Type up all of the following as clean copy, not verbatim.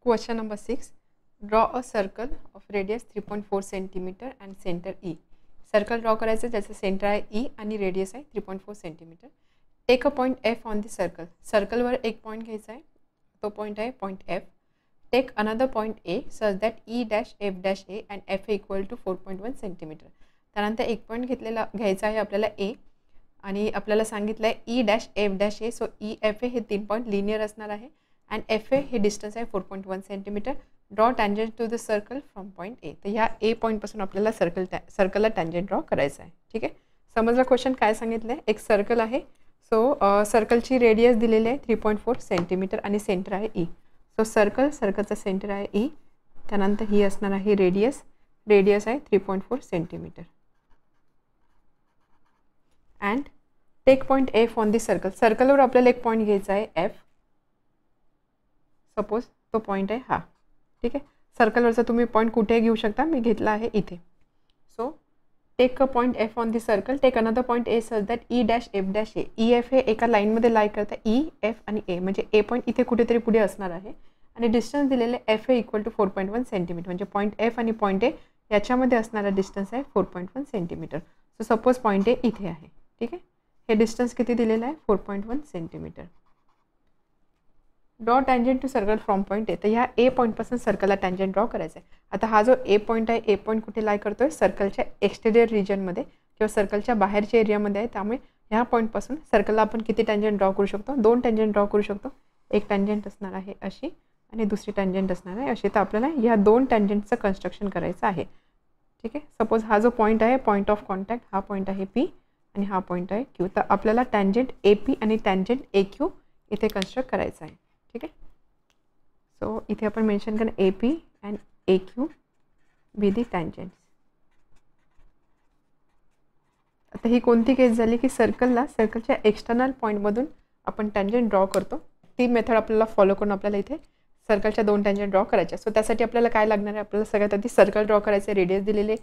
Question number 6. Draw a circle of radius 3.4 cm and center E. Circle draw करायचं ज्याचं centre आहे E आणि radius आहे 3.4 cm. Take a point F on the circle. सर्कलवर एक point घ्यायचा आहे, तो पॉईंट आहे point F. Take another point A such that E dash F dash A and F equal to 4.1 cm. त्यानंतर एक पॉईंट घेतलेला घ्यायचा आहे आपल्याला A आणि आपल्याला सांगितलं आहे E dash F dash A. So E F A हे 3 पॉईंट लिनियर असणार आहे अँड F A हे डिस्टन्स आहे 4.1 cm. Draw tangent to the circle from point A. तर ह्या ए पॉईंटपासून आपल्याला सर्कलला टँजंट ड्रॉ करायचं आहे. ठीक आहे, समजलं क्वेश्चन काय सांगितलं आहे. एक सर्कल आहे, सो सर्कलची रेडियस दिलेली आहे 3.4 cm आणि सेंटर आहे ई. सो सर्कलचं सेंटर आहे ई. त्यानंतर ही असणार आहे रेडियस आहे 3.4 cm. And take point F on the circle. सर्कलवर आपल्याला एक पॉईंट घ्यायचा आहे एफ. सपोज तो पॉईंट आहे हा. ठीक आहे, सर्कलवरचा तुम्ही पॉईंट कुठे घेऊ शकता, मी घेतला आहे इथे. So take a point F on the circle. Take another point A such that E dash F dash A. E F हे एका लाईनमध्ये लाई करता ई एफ आणि ए, म्हणजे ए पॉईंट इथे कुठेतरी पुढे असणार आहे आणि डिस्टन्स दिलेले F A equal to 4.1 cm. म्हणजे पॉईंट एफ आणि पॉईंट ए याच्यामध्ये असणारा डिस्टन्स आहे 4.1 cm. So suppose point A इथे आहे. ठीक आहे, हे डिस्टन्स किती दिलेलं आहे 4.1 cm. Draw tangent to circle from point A. तर ह्या ए पॉईंटपासून सर्कलला टँजंट ड्रॉ करायचा आहे. आता हा जो ए पॉईंट आहे, ए पॉईंट कुठे लाई करतो आहे सर्कलच्या एक्सटेरियर रिजनमध्ये किंवा सर्कलच्या बाहेरच्या एरियामध्ये आहे. त्यामुळे ह्या पॉईंटपासून सर्कलला आपण किती टँजंट ड्रॉ करू शकतो, 2 टँजंट ड्रॉ करू शकतो. एक टँजंट असणार आहे अशी आणि दुसरी टँजंट असणार आहे अशी. तर आपल्याला ह्या 2 टँजंटचं कन्स्ट्रक्शन करायचं आहे. ठीक आहे, सपोज हा जो पॉईंट आहे पॉईंट ऑफ कॉन्टॅक्ट, हा पॉईंट आहे पी आणि हा पॉईंट आहे क्यू. तर आपल्याला टँजंट ए पी आणि टँजंट ए क्यू इथे कन्स्ट्रक्ट करायचं आहे. ठीक आहे, सो इथे आपण मेन्शन करा A P and A Q be the tangents. आता ही कोणती केस झाली की सर्कलच्या एक्सटर्नल पॉईंटमधून आपण टँजंट ड्रॉ करतो. ती मेथड आपल्याला फॉलो करून आपल्याला इथे सर्कलच्या 2 टँजंट ड्रॉ करायच्या. सो त्यासाठी आपल्याला काय लागणार आहे, आपल्याला सगळ्यात आधी सर्कल ड्रॉ करायचं आहे. रेडियस दिलेले,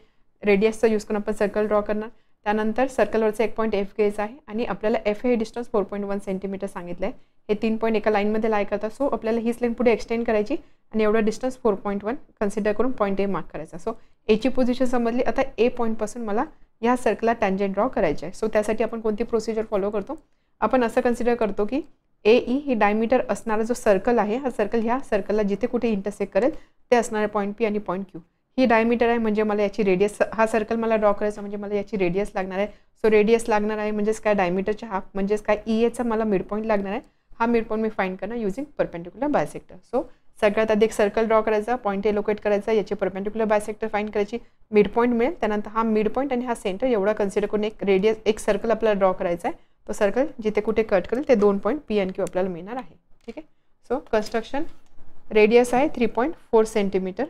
रेडियसचा यूज करून आपण सर्कल ड्रॉ करणार. त्यानंतर सर्कलवरचं एक पॉईंट एफ घ्यायचा आहे आणि आपल्याला एफ हे डिस्टन्स 4.1 cm सांगितलं आहे. हे 3 पॉईंट एका लाईनमध्ये लाई करतात. सो आपल्याला हीच लाईन पुढे एक्सटेंड करायची आणि एवढं डिस्टन्स 4.1 कन्सिडर करून पॉईंट ए मार्क करायचा. सो एची पोझिशन समजली. आता ए पॉईंटपासून मला ह्या सर्कलला टँजंट ड्रॉ करायचे आहे. सो त्यासाठी आपण कोणती प्रोसिजर फॉलो करतो, आपण असं कन्सिडर करतो की ए ई ही डायमीटर असणारा जो सर्कल आहे, हा सर्कल ह्या सर्कलला जिथे कुठे इंटरसेक्ट करेल ते असणारे पॉईंट पी आणि पॉईंट क्यू. ही डायमीटर आहे म्हणजे मला याची रेडियस, हा सर्कल मला ड्रॉ करायचा म्हणजे मला याची रेडियस लागणार आहे. सो रेडियस लागणार आहे म्हणजेच काय, डायमीटरच्या हाफ म्हणजेच काय, ई एचा मला मिड पॉईंट लागणार आहे. हा मिड पॉईंट मी फाइंड करणार युजिंग परपेंडिक्युलर बायसेक्टर. सो सगळ्यात आधी एक सर्कल ड्रॉ करायचा, पॉईंट ए लोकेट करायचा, याची परपेंडिक्युलर बायसेक्टर फाइंड करायची, मिड पॉईंट मिळेल. त्यानंतर हा मिड पॉईंट आणि हा सेंटर एवढा कन्सिडर करून एक सर्कल आपल्याला ड्रॉ करायचा आहे. तो सर्कल जिथे कुठे कट करेल ते 2 पॉईंट पी एन क्यू आपल्याला मिळणार आहे. ठीक आहे, सो कन्स्ट्रक्शन रेडियस आहे 3.4 cm.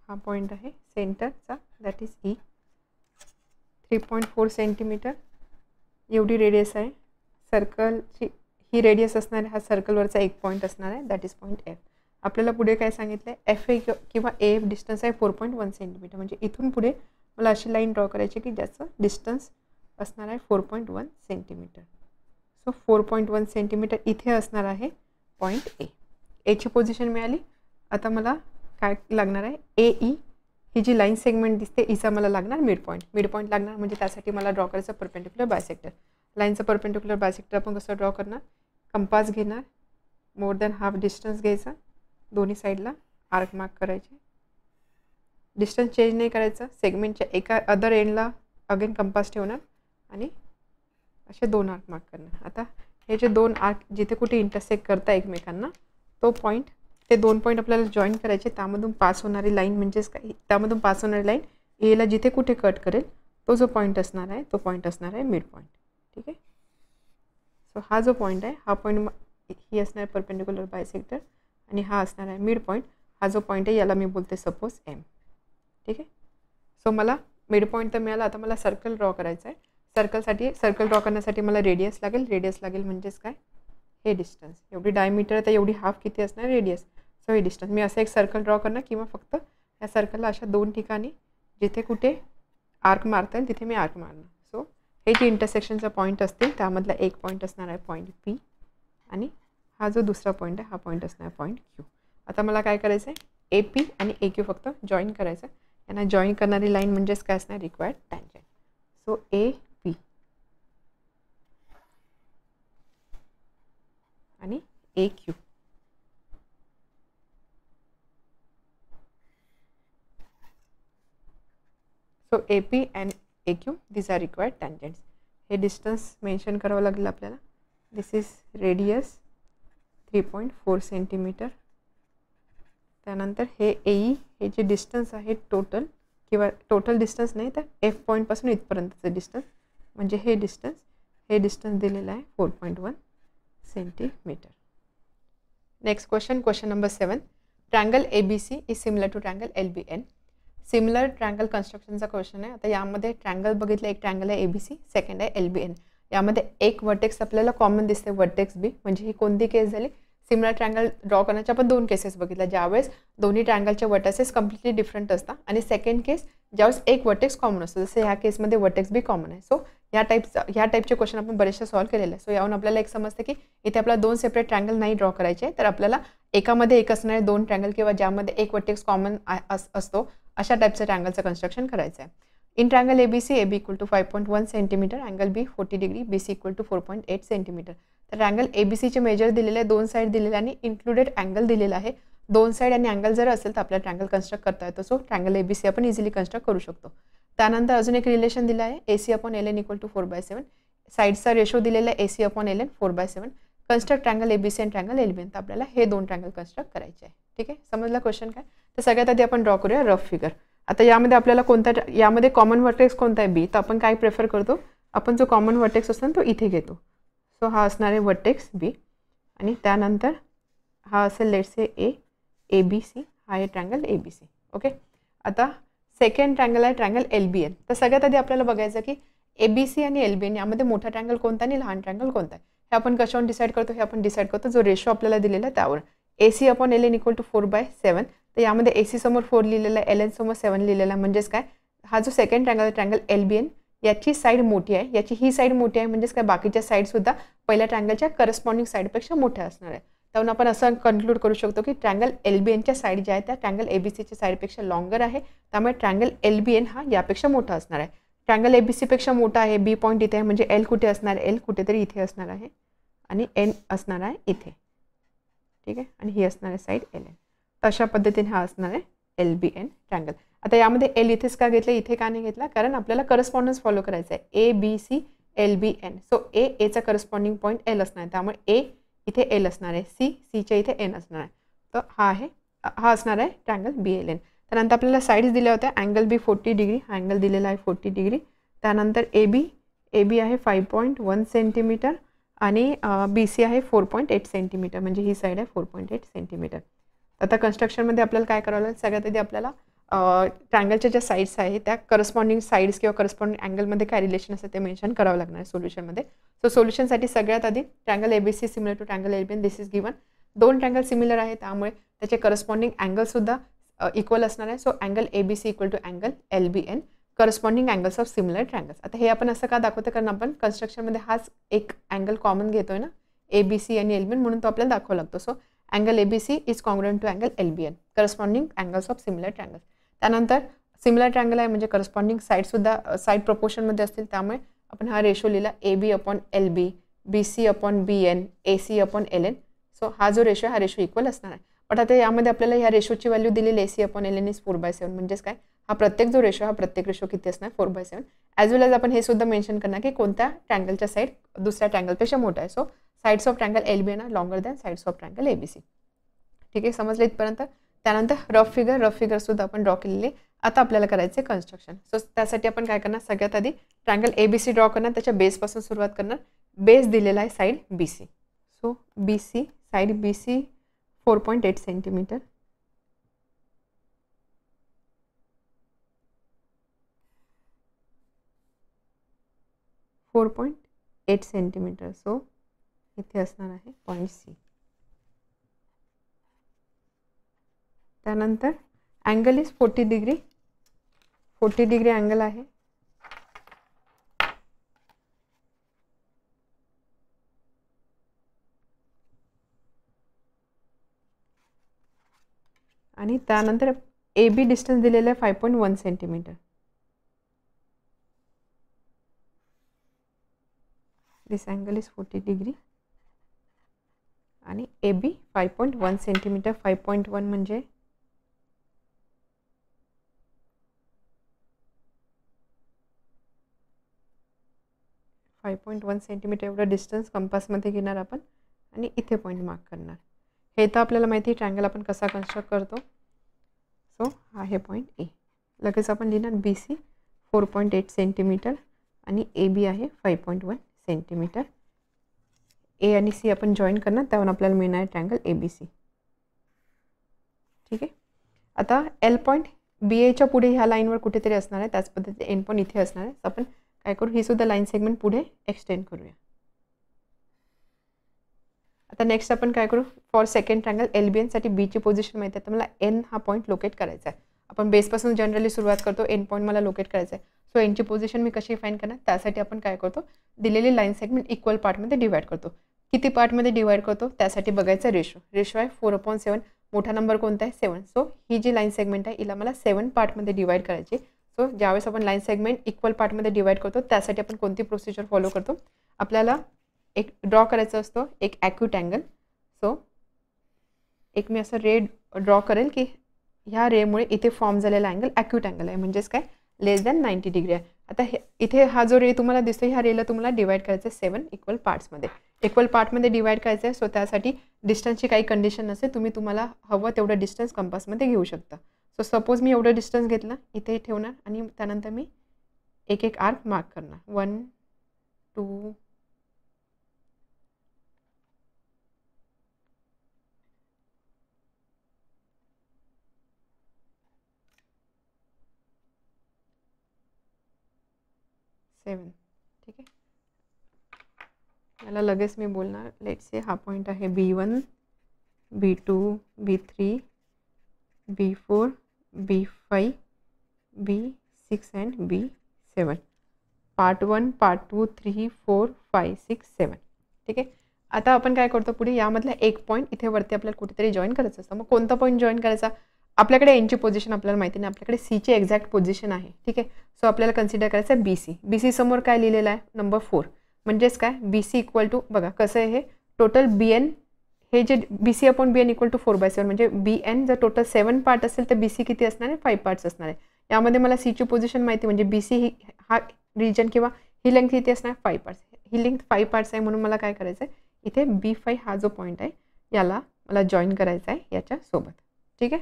हा पॉईंट आहे सेंटरचा, दॅट इज ई. 3.4 cm एवढी रेडियस आहे. सर्कलची ही रेडियस असणार आहे. हा सर्कलवरचा एक पॉईंट असणार आहे, दॅट इज पॉईंट एफ. आपल्याला पुढे काय सांगितलं आहे, एफ ए किंवा ए एफ डिस्टन्स आहे 4.1 cm. म्हणजे इथून पुढे मला अशी लाईन ड्रॉ करायची की ज्याचं डिस्टन्स असणार आहे 4.1 cm. सो 4.1 cm इथे असणार आहे पॉईंट ए. एची पोझिशन मिळाली. आता मला काय लागणार आहे, ए ई ही जी लाईन सेगमेंट दिसते ईचा मला लागणार मिड पॉईंट लागणार. म्हणजे त्यासाठी मला ड्रॉ करायचं परपेंडिक्युलर बायसेक्टर. लाईनचं परपेंडिक्युलर बायसेक्टर आपण कसं ड्रॉ करणार, कंपास घेणार, मोर दॅन हाफ डिस्टन्स घ्यायचा, दोन्ही साईडला आर्क मार्क करायचे. डिस्टन्स चेंज नाही करायचं, सेगमेंटच्या एका अदर एंडला अगेन कंपास ठेवणार आणि असे 2 आर्क मार्क करणार. आता हे जे 2 आर्क जिथे कुठे इंटरसेक्ट करता एकमेकांना, तो पॉईंट, ते 2 पॉईंट आपल्याला जॉईन करायचे. त्यामधून पास होणारी लाईन म्हणजेच काय, त्यामधून पास होणारी लाईन एला जिथे कुठे कट करेल तो जो पॉईंट असणार आहे तो पॉईंट असणार आहे मिड पॉईंट. ठीक आहे, सो हा जो पॉईंट आहे हा पॉईंट ही असणार आहे परपेंडिक्युलर बायसेक्टर आणि हा असणार आहे मिड पॉईंट. हा जो पॉईंट आहे याला मी बोलते सपोज एम. ठीक आहे, सो मला मिड पॉईंट तर मिळाला. आता मला सर्कल ड्रॉ करायचं आहे. सर्कलसाठी सर्कल ड्रॉ करण्यासाठी मला रेडियस लागेल म्हणजेच काय हे डिस्टन्स. एवढी डायमीटर तर एवढी हाफ किती असणार रेडियस. सो हे डिस्टन्स मी असं एक सर्कल ड्रॉ करणार किंवा फक्त या सर्कलला अशा 2 ठिकाणी जिथे कुठे आर्क मारता येईल तिथे मी आर्क मारणार. सो हे जे इंटरसेक्शनचा पॉईंट असतील त्यामधला एक पॉईंट असणार आहे पॉईंट पी आणि हा जो दुसरा पॉईंट आहे हा पॉईंट असणार आहे पॉईंट क्यू. आता मला काय करायचं आहे ए पी आणि ए क्यू फक्त जॉईन करायचं. यांना जॉईन करणारी लाईन म्हणजेच काय असणार required tangent. So A P आणि A Q. So A P and A Q this are required tangents. हे डिस्टन्स मेन्शन करावं लागेल आपल्याला. This is radius 3.4 centimetre. त्यानंतर हे एई हे जे डिस्टन्स आहे टोटल किंवा टोटल डिस्टन्स नाही तर एफ पॉईंटपासून इथपर्यंतचं डिस्टन्स म्हणजे हे डिस्टन्स दिलेलं आहे 4.1 centimetre. Next question number 7. Triangle A B C is similar to triangle L B N. Similar triangle कन्स्ट्रक्शनचा क्वेश्चन आहे. आता यामध्ये ट्रँगल बघितलं एक ट्रँगल आहे ए बी सी, सेकंड आहे एल बी एन. यामध्ये एक वर्टेक्स आपल्याला कॉमन दिसते वर्टेक्स बी. म्हणजे ही कोणती केस झाली सिमिलर ट्रँगल ड्रॉ करण्याच्या आपण 2 केसेस बघितल्या ज्यावेळेस दोन्ही ट्रँगलचे वर्टेक्सेस कम्प्लिटली डिफरंट असतात आणि सेकंड केस ज्यावेळेस एक वर्टेक्स कॉमन असतो जसं ह्या केसमध्ये वर्टेक्स बी कॉमन आहे. सो ह्या टाईपचे क्वेश्चन आपण बरेचसे सॉल्व्ह केलेले आहे. सो यावरून आपल्याला एक समजते की इथे आपल्याला 2 सेपरेट ट्रँगल नाही ड्रॉ करायचे तर आपल्याला एकामध्ये एक असणारे 2 ट्रँगल किंवा ज्यामध्ये एक वर्टेक्स कॉमन असतो अशा टाईपचं ट्रँगलचं कन्स्ट्रक्शन करायचं आहे. In triangle A B C A B equal to 5.1 centimetre angle B 40 degree B C equal to 4.8 centimetre. तर ट्रँगल ए बी सीचे मेजर दिलेले आहे 2 साईड दिलेले आणि इन्क्लुडेड अँगल दिलेला आहे. 2 साईड आणि अँगल जर असेल तर आपल्याला ट्रँगल कन्स्ट्रक्ट करता येतो. So triangle A B C आपण इझिली कन्स्ट्रक्ट करू शकतो. त्यानंतर अजून एक रिलेशन दिलं आहे A C upon L N equal to 4/7. साईडचा रेशो दिलेला आहे A C upon L N 4/7. Construct triangle A B C आणि ट्रँगल एल बी एन. तर आपल्याला हे 2 ट्रँगल कन्स्ट्रक्ट करायचे आहे. ठीक आहे समजला क्वेश्चन काय. तर सगळ्यात आधी आपण ड्रॉ करूया रफ फिगर. आता यामध्ये आपल्याला कोणता यामध्ये कॉमन वर्टेक्स कोणता आहे बी. तर आपण काय प्रेफर करतो आपण जो कॉमन वर्टेक्स असतो ना तो इथे घेतो. सो हा असणार आहे वर्टेक्स बी आणि त्यानंतर हा असेल let's say A B C. हा आहे triangle A B C. Okay. आता सेकंड ट्रँगल आहे ट्रँगल एल बी एन. तर सगळ्यात आधी आपल्याला बघायचं की ए बी सी आणि एल बी एन यामध्ये मोठा ट्रँगल कोणता आणि लहान ट्रँगल कोणता आहे हे आपण कशावर डिसाईड करतो. हे आपण डिसाईड करतो जो रेशो आपल्याला दिलेला आहे त्यावर. A C upon L N equal to 4/7. तर यामध्ये ए सी समोर 4 लिहिलेला आहे एल एन समोर 7 लिहिलेला आहे. म्हणजेच काय हा जो सेकंड ट्रँगल आहे ट्रँगल एल बी एन याची साईड मोठी आहे याची ही साईड मोठी आहे म्हणजेच काय बाकीच्या साईडसुद्धा पहिल्या ट्रँगलच्या करस्पॉन्डिंग साईडपेक्षा मोठ्या असणार आहे. त्यामुळे आपण असं कन्क्लूड करू शकतो की ट्रँगल एल बी एनच्या साईड ज्या आहे त्या ट्रँगल ए बी सीच्या साईडपेक्षा लॉंगर आहे. त्यामुळे ट्रँगल एल बी एन हा यापेक्षा मोठा असणार आहे. ट्रँगल ए बी सीपेक्षा मोठा आहे बी पॉईंट इथे आहे म्हणजे एल कुठे असणार एल कुठेतरी इथे असणार आहे आणि एन असणार आहे इथे. ठीक आहे आणि ही असणार आहे साईड एल एन. तर अशा पद्धतीने हा असणार आहे एल बी एन ट्रँगल. आता यामध्ये एल इथेच का घेतलं इथे का नाही घेतला कारण आपल्याला करस्पॉन्डन्स फॉलो करायचं आहे A B C L B N. So एचा करस्पॉन्डिंग पॉईंट एल असणार आहे त्यामुळे ए इथे एल असणार आहे सीच्या इथे एन असणार आहे. तर हा असणार आहे ट्रँगल बी एल एन. त्यानंतर आपल्याला साईड्स दिल्या होत्या अँगल बी 40 डिग्री हा अँगल दिलेला आहे 40 डिग्री. त्यानंतर ए बी आहे 5.1 सेंटीमीटर आणि बी सी आहे 4.8 सेंटीमीटर म्हणजे ही साईड आहे 4.8 सेंटीमीटर. आता कन्स्ट्रक्शनमध्ये आपल्याला काय करावं लागेल सगळ्यात आधी आपल्याला ट्रँगलच्या ज्या साईड्स आहे त्या करस्पॉन्डिंग साईड्स किंवा करस्पॉन्डिंग अँगलमध्ये काय रिलेशन असतं ते मेन्शन करावं लागणार आहे सोल्युशनमध्ये. सो सोल्युशनसाठी सगळ्यात आधी triangle A B C similar to triangle L B N this is given. 2 triangle similar आहे त्यामुळे त्याचे करस्पॉन्डिंग अँगलसुद्धा इक्वल असणार आहे. So angle A B C equal to angle L B N corresponding angles of similar triangles. आता हे आपण असं का दाखवतो कारण आपण कन्स्ट्रक्शनमध्ये हाच एक अँगल कॉमन घेतोय ना ए बी सी आणि एल बी एन म्हणून तो आपल्याला दाखवावा लागतो. So angle A B C is congruent to angle L B N corresponding angles of similar triangles. त्यानंतर सिमिलर ट्रँगल आहे म्हणजे करस्पॉन्डिंग साईडसुद्धा साईड प्रपोर्शनमध्ये असतील त्यामुळे आपण हा रेशो लिहिला A B upon L B B C upon B N A C upon L N. So हा जो रेशो आहे हा रेशो इक्वल असणार आहे. बट आता यामध्ये आपल्याला ह्या रेशोची व्हॅल्यू दिलेली A C upon L N is 4/7 म्हणजेच काय हा प्रत्येक जो रेशो हा प्रत्येक रेशो किती असणार 4/7. ॲज वेल एज आपण हे सुद्धा मेन्शन करणार की कोणत्या ट्रँगलच्या साईड दुसऱ्या ट्रँगलपेक्षा मोठा आहे. So sides of triangle L B N are longer than sides of triangle A B C. ठीक आहे समजलं इथपर्यंत. त्यानंतर रफ फिगरसुद्धा आपण ड्रॉ केलेली. आता आपल्याला करायचं आहे कन्स्ट्रक्शन. सो त्यासाठी आपण काय करणार सगळ्यात आधी triangle A B C draw करणार त्याच्या बेसपासून सुरुवात करणार. बेस दिलेला आहे side B C. So B C side B C 4.8 centimetre. 4.8 centimetre. So इथे असणार आहे पॉईंट सी. त्यानंतर angle is 40 degree. 40 degree angle आहे. आणि त्यानंतर ए बी डिस्टन्स दिलेलं आहे 5.1 centimetre. This angle is 40 degree आणि ए बी 5.1 सेंटीमीटर. 5.1 म्हणजे 5.1 सेंटीमीटर एवढं डिस्टन्स कंपासमध्ये घेणार आपण आणि इथे पॉईंट मार्क करणार. हे तर आपल्याला माहिती आहे ट्रायंगल आपण कसा कन्स्ट्रक्ट करतो. सो हा आहे पॉईंट ए. लगेच आपण लिहिणार बी सी 4.8 सेंटीमीटर आणि ए बी आहे 5.1 सेंटीमीटर. ए आणि सी आपण जॉईन करणार, त्यावरून आपल्याला मिळणार आहे ट्रायंगल ए बी सी. ठीक आहे. आता एल पॉईंट बी एच्या पुढे ह्या लाईनवर कुठेतरी असणार आहे, त्याच पद्धतीने एन पॉईंट इथे असणार आहे. आपण काय करू, ही सुद्धा लाईन सेगमेंट पुढे एक्सटेंड करूया. आता नेक्स्ट आपण काय करू, फॉर सेकंड ट्रायंगल एल बी एनसाठी बीची पोझिशन माहिती आहे, तर मला एन हा पॉईंट लोकेट करायचा आहे. आपण बेसपासून जनरली सुरुवात करतो, एन पॉईंट मला लोकेट करायचा आहे. सो एनची पोझिशन मी कशी फाईंड करणार, त्यासाठी आपण काय करतो, दिलेली लाईन सेगमेंट इक्वल पार्टमध्ये डिवाइड करतो. किती पार्टमध्ये डिवाइड करतो त्यासाठी बघायचं रेशो आहे 4/7. मोठा नंबर कोणता आहे 7. सो ही जी लाईन सेगमेंट आहे हिला मला 7 पार्टमध्ये डिवाइड करायची. सो ज्यावेळेस आपण लाईन सेगमेंट इक्वल पार्टमध्ये डिवाइड करतो त्यासाठी आपण कोणती प्रोसिजर फॉलो करतो, आपल्याला एक ड्रॉ करायचं असतो एक ॲक्यूट अँगल. सो एक मी असं रे ड्रॉ करेल की ह्या रेमुळे इथे फॉर्म झालेला अँगल ॲक्यूट अँगल आहे, म्हणजेच काय लेस दॅन 90 डिग्री आहे. आता इथे हा जो रे तुम्हाला दिसतो ह्या रेला तुम्हाला डिवाइड करायचं आहे 7 इक्वल पार्ट्समध्ये. इक्वल पार्टमध्ये डिवाइड करायचं आहे. सो त्यासाठी डिस्टन्सची काही कंडिशन नसेल, तुम्हाला हवं तेवढं डिस्टन्स कंपासमध्ये घेऊ शकता. सो सपोज मी एवढं डिस्टन्स घेतलं, इथे ठेवणार आणि त्यानंतर मी एक एक आर्क मार्क करणार. 1 2 7. ठीक आहे. याला लगेच मी बोलणार, लेट्स से हा पॉईंट आहे B1 B2 B3 B4 B5 B6 and B7. Part 1 part 2 3 4 5 6 7. ठीक आहे. आता आपण काय करतो पुढे, यामधला एक पॉईंट इथे वरती आपल्याला कुठेतरी जॉईन करायचं असतं. मग कोणता पॉईंट जॉईन करायचा, आपल्याकडे एनची पोझिशन आपल्याला माहिती नाही, आपल्याकडे सीची एक्झॅक्ट पोझिशन आहे. ठीक आहे. सो आपल्याला कन्सिडर करायचं आहे BC. BC समोर काय लिहिलेलं आहे नंबर 4, म्हणजेच काय BC इक्वल टू, बघा कसं आहे हे टोटल BN, हे जे BC upon BN equal to 4/7, म्हणजे BN जर टोटल 7 पार्ट असेल तर BC किती असणार आहे 5 पार्ट्स असणार आहे. यामध्ये मला सीची पोझिशन माहिती, म्हणजे BC ही हा रिजन किंवा ही लेंथ किती असणार 5 पार्ट्स. ही लेंथ 5 पार्ट्स आहे, म्हणून मला काय करायचं आहे इथे B5 हा जो पॉईंट आहे याला मला जॉईन करायचा आहे याच्यासोबत. ठीक आहे.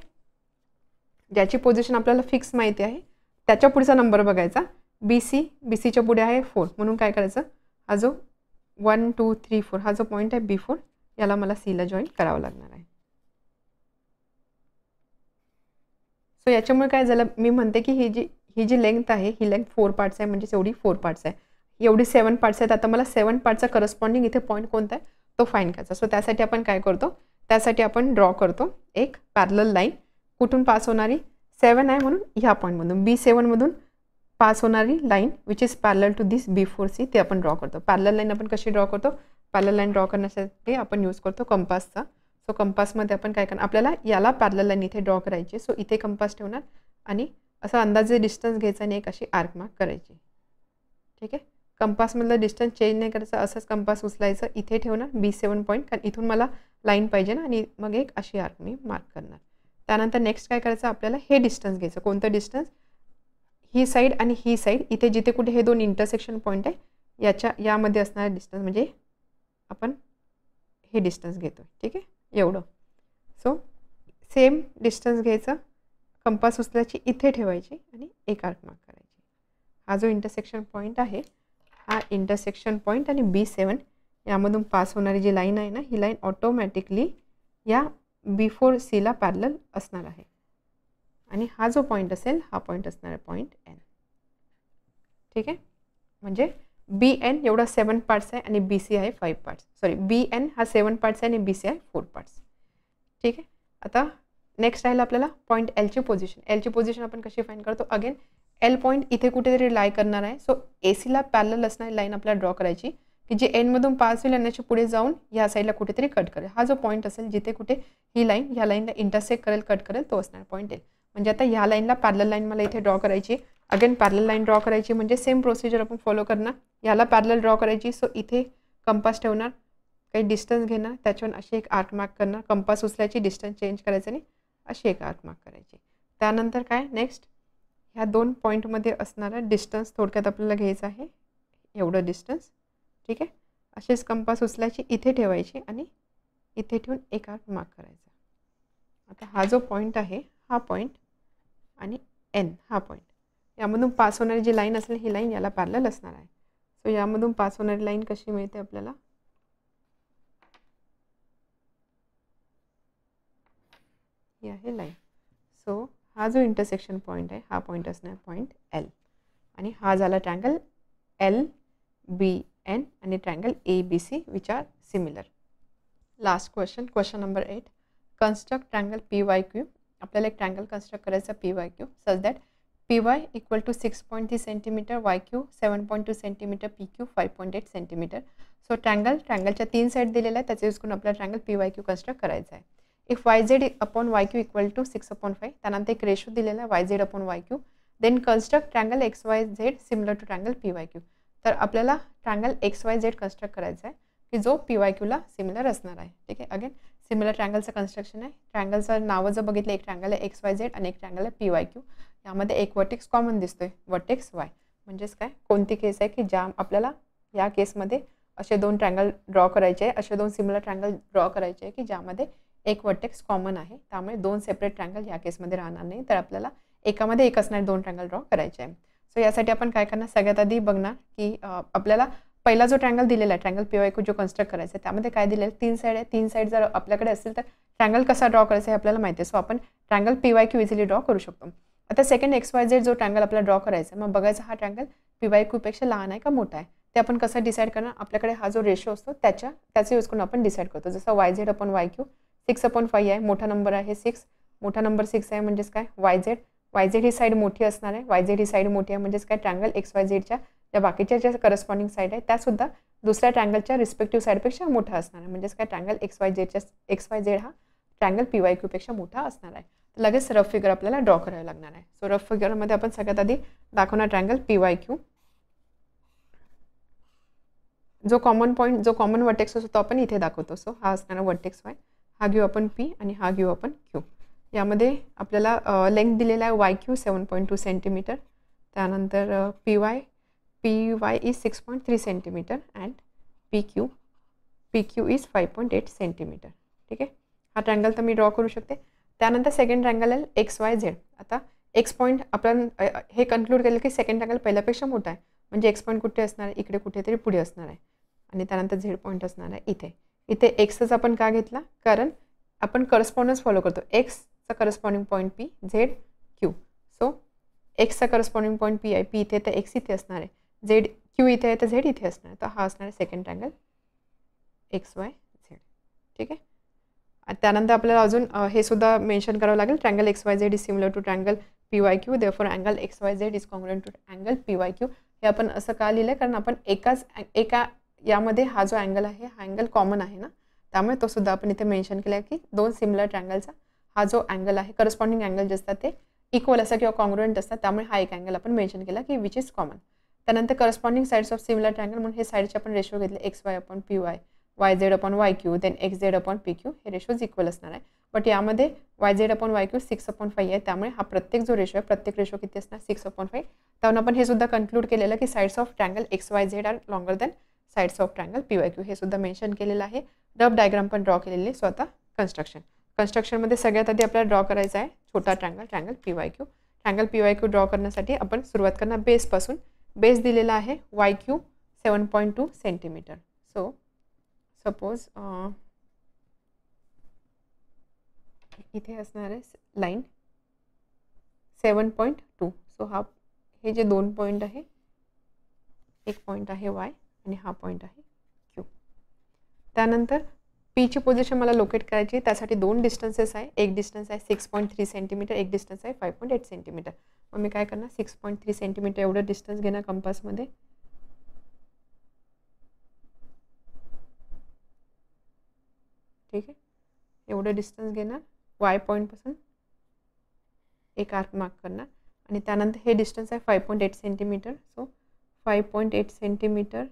ज्याची पोझिशन आपल्याला फिक्स माहिती आहे त्याच्या पुढचा नंबर बघायचा. BCच्या पुढे आहे 4, म्हणून काय करायचं, हा जो 1 2 3 4 हा जो पॉईंट आहे B4 याला मला सीला जॉईन करावं लागणार आहे. सो याच्यामुळे काय झालं, मी म्हणते की ही जी लेंथ आहे ही लेंथ 4 पार्ट्स आहे, म्हणजे एवढी 4 पार्ट्स आहे, एवढी 7 पार्ट्स आहेत. आता मला 7 पार्टचा करस्पॉन्डिंग इथे पॉईंट कोणता आहे तो फाईंड करायचा. सो त्यासाठी आपण काय करतो, त्यासाठी आपण ड्रॉ करतो एक पॅरलल लाईन. कुठून पास होणारी 7 आहे म्हणून ह्या पॉईंटमधून B7मधून पास होणारी line which is parallel to this B4C ते आपण ड्रॉ करतो. पॅरलल लाईन आपण कशी ड्रॉ करतो, पॅरलल लाईन ड्रॉ करण्यासाठी आपण यूज करतो कंपासचा. सो कंपासमध्ये आपण काय करणार, आपल्याला याला पॅरलल लाईन इथे ड्रॉ करायची. सो इथे कंपास ठेवणार आणि असं अंदाजे डिस्टन्स घ्यायचा आणि एक अशी आर्क मार्क करायची. ठीक आहे. कंपासमधलं डिस्टन्स चेंज नाही करायचं, असंच कंपास उचलायचं, इथे ठेवणार B7 पॉईंट, कारण इथून मला लाईन पाहिजे ना, आणि मग एक अशी आर्क मी मार्क करणार. त्यानंतर नेक्स्ट काय करायचं, आपल्याला हे डिस्टन्स घ्यायचं. कोणतं डिस्टन्स, ही साईड आणि ही साईड, इथे जिथे कुठे हे दोन इंटरसेक्शन पॉईंट आहे यामध्ये असणारा डिस्टन्स, म्हणजे आपण हे डिस्टन्स घेतो. ठीक आहे, एवढं. सो सेम डिस्टन्स घ्यायचं, कंपास उचलायची, इथे ठेवायची आणि एक आर्क मार्क करायची. हा जो इंटरसेक्शन पॉईंट आहे, हा इंटरसेक्शन पॉईंट आणि B7 यामधून पास होणारी जी लाईन आहे ना, ही लाईन ऑटोमॅटिकली या B4C पॅरलल असणार आहे. आणि हा जो पॉईंट असेल हा पॉईंट असणार आहे पॉईंट N. ठीक आहे. म्हणजे बी एन एवढा 7 पार्ट्स आहे आणि बी सी आहे 5 पार्ट्स. सॉरी, बी एन हा 7 पार्ट्स आहे आणि बी सी आहे 4 पार्ट्स. ठीक आहे. आता नेक्स्ट राहिलं आपल्याला पॉईंट एलची पोझिशन. एलची पोझिशन आपण कशी फाईंड करतो? अगेन एल पॉईंट इथे कुठेतरी लाय करणार आहे. सो ए सीला पॅरलल असणारी लाईन आपल्याला ड्रॉ करायची की जी एनमधून पास होईल आणि पुढे जाऊन या साईडला कुठेतरी कट करेल. हा जो पॉईंट असेल जिथे कुठे ही लाईन ह्या लाईनला इंटरसेक्ट करेल, कट करेल, तो असणार पॉईंट एल. म्हणजे आता ह्या लाईनला पॅरलल लाईन मला इथे ड्रॉ करायची. अगेन पॅरलल लाईन ड्रॉ करायची म्हणजे सेम प्रोसिजर आपण फॉलो करणार. याला पॅरलल ड्रॉ करायची. सो इथे कंपास ठेवणार, काही डिस्टन्स घेणार, त्याच्यावर अशी एक आर्क मार्क करणार. कंपास उचलायची, डिस्टन्स चेंज करायचं आणि अशी एक आर्क मार्क करायची. त्यानंतर काय नेक्स्ट, ह्या 2 पॉईंटमध्ये असणारा डिस्टन्स थोडक्यात आपल्याला घ्यायचं आहे, एवढं डिस्टन्स. ठीक आहे. असेच कंपास उचलायची, इथे ठेवायची आणि इथे ठेवून एक आर्क मार्क करायचा. आता हा जो पॉईंट आहे, हा पॉईंट आणि एन हा पॉईंट, यामधून पास होणारी जी लाईन असेल ही लाईन याला पॅरलल असणार आहे. सो यामधून पास होणारी लाईन कशी मिळते आपल्याला? ही आहे लाईन. सो हा जो इंटरसेक्शन पॉईंट आहे हा पॉईंट असणार पॉईंट एल आणि हा झाला ट्रँगल एल बी एन आणि triangle A B C which are similar. Last question, question number 8. Construct triangle P Y Q. आपल्याला एक ट्रँगल कन्स्ट्रक्ट करायचा P Y Q such that P Y equal to 6.3 centimetre, Y Q 7.2 centimetre, P Q 5.8 centimetre. So ट्रँगलच्या 3 side दिलेल्या आहेत, त्याचा use करून आपल्याला triangle P Y Q construct करायचा आहे. If Y Z upon Y Q equal to 6/5, त्यानंतर एक रेशो दिलेला आहे Y Z upon Y Q. Then construct triangle X Y Z similar to triangle P Y Q. तर आपल्याला triangle X Y Z construct करायचा आहे की जो पी वाय क्यूला सिमिलर असणार आहे. ठीक आहे. अगेन सिमिलर ट्रँगलचं कन्स्ट्रक्शन आहे. ट्रँगलचं नावं जर बघितलं, एक ट्रँगल आहे एक्स वाय झेड आणि एक ट्रँगल आहे पी वाय क्यू. यामध्ये एक वर्टेक्स कॉमन दिसतोय, वर्टेक्स वाय. म्हणजेच काय, कोणती केस आहे की ज्या आपल्याला या केसमध्ये असे 2 ट्रँगल ड्रॉ करायचे आहे, असे 2 सिमिलर ट्रँगल ड्रॉ करायचे आहे की ज्यामध्ये एक वर्टेक्स कॉमन आहे. त्यामुळे 2 सेपरेट ट्रँगल या केसमध्ये राहणार नाही. तर आपल्याला एकामध्ये एक असणारे 2 ट्रँगल ड्रॉ करायचे आहे. सो यासाठी आपण काय करणार, सगळ्यात आधी बघणार की आपल्याला पहिला जो ट्रँगल दिलेला आहे ट्रँगल पी वाय क्यू जो कन्स्ट्रक्ट करायचा आहे त्यामध्ये काय दिलेलं आहे, 3 साईड आहे. 3 साईड जर आपल्याकडे असेल तर ट्रँगल कसा ड्रॉ करायचा हे आपल्याला माहिती आहे. सो आपण triangle P Y Q easily draw करू शकतो. आता सेकंड एक्स वाय झेड जो ट्रँगल आपल्याला ड्रॉ करायचा आहे, मग बघायचा हा ट्रँगल पी वाय क्यूपेक्षा लहान आहे का मोठा आहे. ते आपण कसं डिसाईड करणार, आपल्याकडे हा जो रेशो असतो त्याचा यूज करून आपण डिसाईड करतो. जसं Y Z upon Y Q 6/5 आहे, मोठा नंबर आहे 6, मोठा नंबर 6 आहे म्हणजेच काय वाय झेड ही साईड मोठी असणार आहे. वाय झेड ही साईड मोठी आहे म्हणजेच काय ट्रँगल एक्स वाय झेडच्या ज्या बाकीच्या ज्या करस्पॉन्डिंग साईड आहे त्यासुद्धा दुसऱ्या ट्रँगलच्या रिस्पेक्टिव्ह साईडपेक्षा मोठा असणार आहे. म्हणजेच काय ट्रँगल एक्स वाय झेड हा ट्रँगल पी वाय क्यूपेक्षा मोठा असणार आहे. तर लगेच रफ फिगर आपल्याला ड्रॉ करायला लागणार आहे. सो रफ फिगरमध्ये आपण सगळ्यात आधी दाखवणार ट्रँगल पी वाय क्यू. जो कॉमन वर्टेक्स असतो तो आपण इथे दाखवतो. सो हा असणारा वर्टेक्स वाय, हा घेऊ आपण पी आणि हा घेऊ आपण क्यू. यामध्ये आपल्याला लेंथ दिलेला आहे वाय क्यू 7.2 सेंटीमीटर. त्यानंतर P Y is 6.3 centimetre and P Q is 5.8 centimetre. ठीक आहे. हा ट्रँगल तर मी ड्रॉ करू शकते. त्यानंतर सेकंड ट्रँगल आहे एक्स वाय झेड. आता एक्स पॉईंट आपण हे कन्क्लूड केलं की सेकंड ट्रँगल पहिल्यापेक्षा मोठा आहे. म्हणजे एक्स पॉईंट कुठे असणार आहे, इकडे कुठेतरी पुढे असणार आहे आणि त्यानंतर झेड पॉईंट असणार आहे इथे एक्सच आपण का घेतला, कारण आपण करस्पॉन्डन्स फॉलो करतो. एक्सचा corresponding point P, Z Q. So एक्सचा करस्पॉन्डिंग पॉईंट पी आहे, पी इथे तर एक्स इथे असणार आहे, झेड क्यू इथे आहे तर झेड इथे असणार आहे. तर हा असणार आहे second triangle X Y Z. ठीक आहे. त्यानंतर आपल्याला अजून हे सुद्धा मेन्शन करावं लागेल, triangle X Y Z is similar to triangle P Y Q, therefore angle X Y Z is congruent to angle P Y Q. हे आपण असं का लिहिलं आहे, कारण आपण एका यामध्ये हा जो अँगल आहे हा अँगल कॉमन आहे ना, त्यामुळे तो सुद्धा आपण इथे मेन्शन केला आहे की 2 सिमिलर ट्रँगलचा हा जो अँगल आहे, करस्पॉन्डिंग अँगल जे असतात ते इक्वल असतात किंवा कॉन्ग्रुएंट असतात. त्यामुळे हा एक अँगल आपण मेन्शन केला की विच इज कॉमन. त्यानंतर corresponding sides of similar triangle म्हणून हे साईडचे आपण रेशो घेतले, X Y upon P Y, Y Z upon Y Q, then X Z upon P Q. हे रेशोज इक्वल असणार आहे. बट यामध्ये Y Z upon Y Q 6/5 आहे, त्यामुळे हा प्रत्येक जो रेशो आहे प्रत्येक रेशो किती असणार 6/5. त्यावरून आपण हे सुद्धा कन्क्लूड केलेलं की sides of triangle X Y Z are longer than sides of triangle P Y Q. हे सुद्धा मेन्शन केलेलं आहे. रफ डायग्राम पण ड्रॉ केलेली आहे. सो आता कन्स्ट्रक्शनमध्ये सगळ्यात आधी आपल्याला ड्रॉ करायचा आहे छोटा triangle P Y Q. Triangle P Y Q draw करण्यासाठी आपण सुरुवात करणार बेसपासून. बेस दिलेला आहे Y Q 7.2 centimetre. So suppose इथे असणार आहे लाईन 7.2. सो हे जे 2 पॉईंट आहे एक पॉईंट आहे वाय आणि हा पॉईंट आहे क्यू. त्यानंतर पीची पोझिशन मला लोकेट करायची, त्यासाठी दोन डिस्टन्सेस आहे. एक डिस्टन्स आहे 6.3 सेंटीमीटर, एक डिस्टन्स आहे 5.8 सेंटीमीटर. मग मी काय करणार 6.3 सेंटीमीटर एवढं डिस्टन्स घेणार कंपासमध्ये. ठीक आहे, एवढं डिस्टन्स घेणार वाय पॉईंटपासून एक आर्क मार्क करणार आणि त्यानंतर हे डिस्टन्स आहे 5.8 सेंटीमीटर. सो 5.8 सेंटीमीटर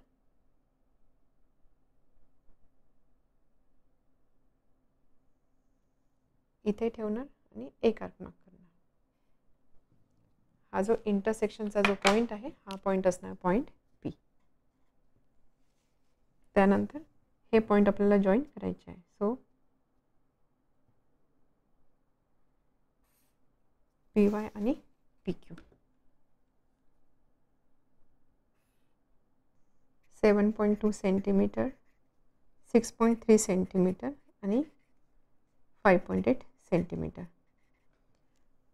इथे ठेवणार आणि एक आर्क मार्क करणार. हा जो इंटरसेक्शनचा जो पॉईंट आहे हा पॉईंट असणार पॉईंट पी. त्यानंतर हे पॉईंट आपल्याला जॉईन करायचे आहे. सो पी वाय आणि पी क्यू 7.2 सेंटीमीटर, 6.3 सेंटीमीटर आणि 5.8 सेंटीमीटर.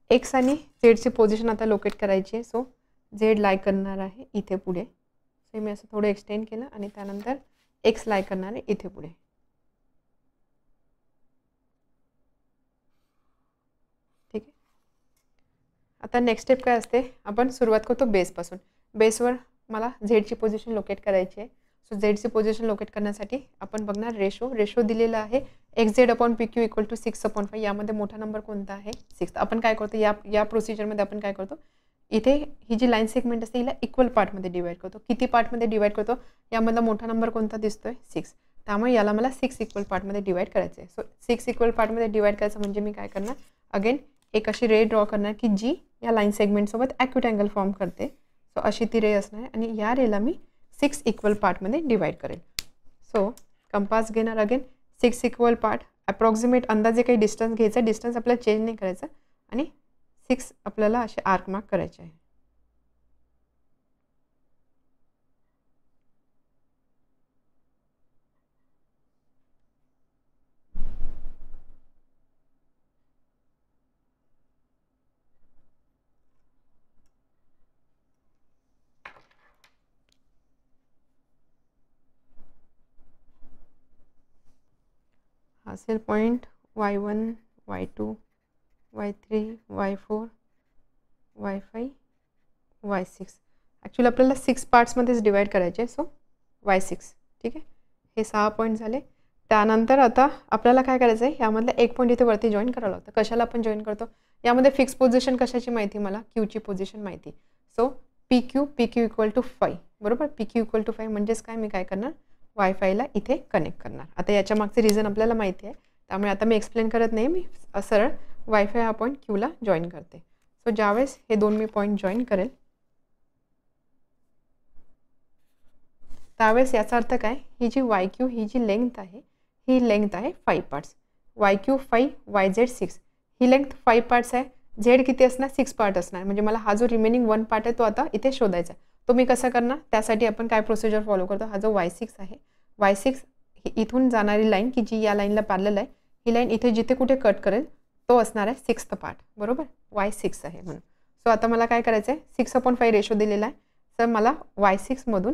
एक्स आणि झेडची पोझिशन आता लोकेट करायची आहे. सो झेड लाय करणार आहे इथे पुढे. सो मी असं थोडं एक्सटेंड केलं आणि त्यानंतर एक्स लाय करणार आहे इथे पुढे. ठीक आहे, आता नेक्स्ट स्टेप काय असते, आपण सुरुवात करतो बेसपासून. बेसवर मला झेडची पोझिशन लोकेट करायची आहे. सो झेडची पोझिशन लोकेट करण्यासाठी आपण बघणार रेशो दिलेला आहे X Z upon P Q equal to 6/5. यामध्ये मोठा नंबर कोणता आहे 6. आपण काय करतो या प्रोसिजरमध्ये आपण काय करतो, इथे ही जी लाईन सेगमेंट असते हिला इक्वल पार्टमध्ये डिवाइड करतो. किती पार्टमध्ये डिवाइड करतो, यामधला मोठा नंबर कोणता दिसतोय 6. त्यामुळे याला मला 6 इक्वल पार्टमध्ये डिवाइड करायचं आहे. सो 6 इक्वल पार्टमध्ये डिवाइड करायचं म्हणजे मी काय करणार, अगेन एक अशी रे ड्रॉ करणार की जी या लाईन सेगमेंटसोबत ॲक्यूट अँगल फॉर्म करते. सो अशी ती रे असणार आहे आणि या रेला मी 6 इक्वल पार्टमध्ये डिवाइड करेल. सो कंपास घेणार, अगेन 6 इक्वल पार्ट, अप्रॉक्सिमेट अंदाजे काही डिस्टन्स घ्यायचा, डिस्टन्स आपल्याला चेंज नाही करायचं आणि 6 आपल्याला असे आर्क मार्क करायचे आहे. असेल point y1, y2, y3, y4, y5, y6. Actually आपल्याला 6 पार्ट्समध्येच डिवाइड करायचे. So y6. ठीक आहे, हे 6 पॉईंट झाले. त्यानंतर आता आपल्याला काय करायचं आहे, यामधला एक पॉईंट इथे वरती जॉईन करावं लागतं. कशाला आपण जॉईन करतो, यामध्ये फिक्स पोझिशन कशाची माहिती, मला क्यूची पोझिशन माहिती. So P Q equal to 5. बरोबर, पी क्यू इक्वल टू 5 म्हणजेच काय, मी काय करणार वायफायला इथे कनेक्ट करणार. आता याच्या मागचे रिझन आपल्याला माहिती आहे, त्यामुळे आता मी एक्सप्लेन करत नाही, मी सरळ वायफाय हा पॉईंट क्यूला जॉईन करते. सो ज्यावेळेस हे दोन मी पॉईंट जॉईन करेल त्यावेळेस याचा अर्थ काय, ही जी वाय क्यू ही जी लेंथ आहे ही लेंथ आहे 5 parts. Y Q 5, Y Z 6. ही लेंथ 5 पार्ट्स आहे. झेड किती असणार 6 पार्ट असणार. म्हणजे मला हा जो रिमेनिंग 1 पार्ट आहे तो आता इथे शोधायचा आहे. तो मी कसं करणार, त्यासाठी आपण काय प्रोसिजर फॉलो करतो, हा जो y6 आहे, y6 ही इथून जाणारी लाईन की जी या लाईनला पॅरलल आहे, ही लाईन इथे जिथे कुठे कट करेल तो असणार आहे 6th पार्ट. बरोबर, y6 आहे म्हणून. सो आता मला काय करायचं आहे, 6/5 रेशो दिलेला आहे. तर मला y6 मधून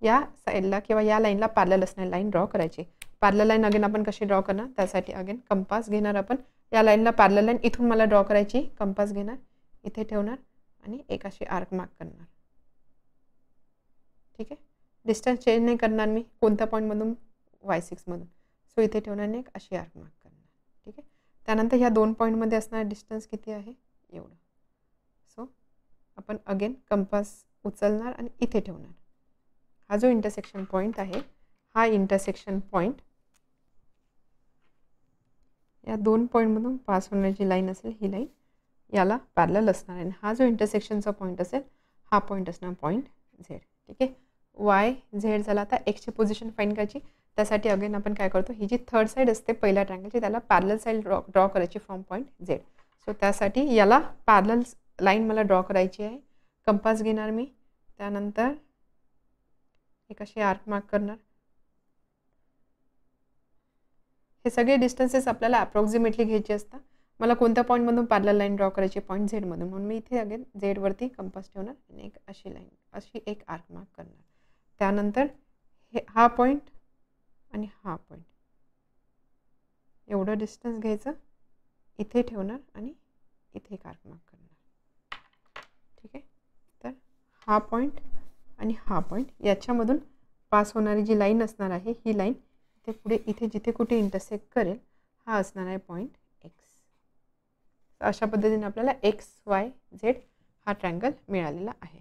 या साईडला किंवा या लाईनला पॅरलल असणारी लाईन ड्रॉ करायची. पॅरलल लाईन अगेन आपण कशी ड्रॉ करणार, त्यासाठी अगेन कंपास घेणार आपण. या लाईनला पॅरलल लाईन इथून मला ड्रॉ करायची. कंपास घेणार, इथे ठेवणार आणि एक अशी आर्क मार्क करणार. ठीक आहे, डिस्टन्स चेंज नाही करणार मी कोणत्या पॉईंटमधून, y6 मधून. सो इथे ठेवणार नाही, एक अशी आर्क मार्क करणार. ठीक आहे, त्यानंतर ह्या दोन पॉईंटमध्ये असणारा डिस्टन्स किती आहे, एवढं. सो आपण अगेन कंपास उचलणार आणि इथे ठेवणार. हा जो इंटरसेक्शन पॉईंट आहे, हा इंटरसेक्शन पॉईंट या दोन पॉईंटमधून पास होण्याची लाईन असेल, ही लाईन याला पॅरलल असणार आहे. हा जो इंटरसेक्शनचा पॉईंट असेल, हा पॉईंट असणार पॉईंट झेड. ठीक आहे, वाय झेड झाला. आता एक्सची पोझिशन फाईंड करायची. त्यासाठी अगेन आपण काय करतो, ही जी थर्ड साईड असते पहिल्या ट्रँगलची, त्याला पॅरलल साईड ड्रॉ करायची फ्रॉम पॉईंट झेड. सो त्यासाठी याला पॅरलल लाईन मला ड्रॉ करायची आहे. कंपास घेणार मी, त्यानंतर एक अशी आर्क मार्क करणार. हे सगळे डिस्टन्सेस आपल्याला अप्रॉक्सिमेटली घ्यायचे असतात. मला कोणत्या पॉईंटमधून पॅरलल लाईन ड्रॉ करायची, पॉईंट झेडमधून. म्हणून मी इथे अगेन झेडवरती कंपास ठेवणार आणि एक अशी लाईन, अशी एक आर्क मार्क करणार. त्यानंतर हा पॉईंट आणि हा पॉईंट एवढं डिस्टन्स घ्यायचं, इथे ठेवणार आणि इथे एक आर्क मार्क करणार. ठीक आहे. तर हा पॉईंट आणि हा पॉईंट याच्यामधून पास होणारी जी लाईन असणार आहे, ही लाईन इथे पुढे इथे जिथे कुठे इंटरसेक्ट करेल हा असणार आहे पॉईंट एक्स. अशा पद्धतीने आपल्याला XYZ हा ट्रायंगल मिळालेला आहे.